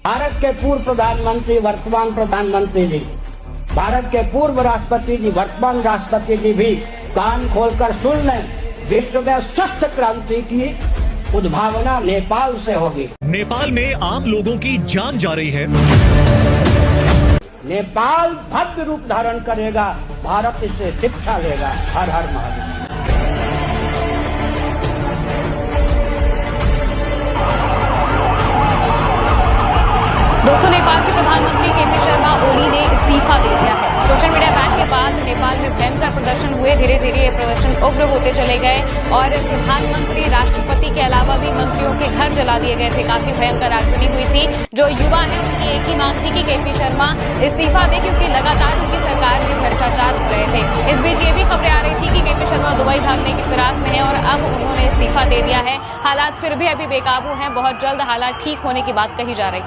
भारत के पूर्व प्रधानमंत्री वर्तमान प्रधानमंत्री जी, भारत के पूर्व राष्ट्रपति जी वर्तमान राष्ट्रपति जी भी कान खोलकर सुन लें। विश्व में स्वस्थ क्रांति की उद्भावना नेपाल से होगी। नेपाल में आम लोगों की जान जा रही है। नेपाल भव्य रूप धारण करेगा, भारत इससे शिक्षा लेगा। हर हर महादेव। दोस्तों, नेपाल के प्रधानमंत्री केपी शर्मा ओली ने इस्तीफा दे दिया है। सोशल मीडिया बैन के बाद नेपाल में भयंकर प्रदर्शन हुए। धीरे धीरे ये प्रदर्शन उग्र होते चले गए और प्रधानमंत्री, राष्ट्रपति के अलावा भी मंत्रियों के घर जला दिए गए थे। काफी भयंकर आगजनी हुई थी। जो युवा है उनकी एक ही मांग थी कि केपी शर्मा इस्तीफा दे, क्योंकि लगातार उनकी सरकार में भ्रष्टाचार हो रहे थे। इस बीच ये भी खबरें आ रही थी कि केपी शर्मा दुबई भागने की फिराक में है और अब उन्होंने इस्तीफा दे दिया है। हालात फिर भी अभी बेकाबू हैं। बहुत जल्द हालात ठीक होने की बात कही जा रही है।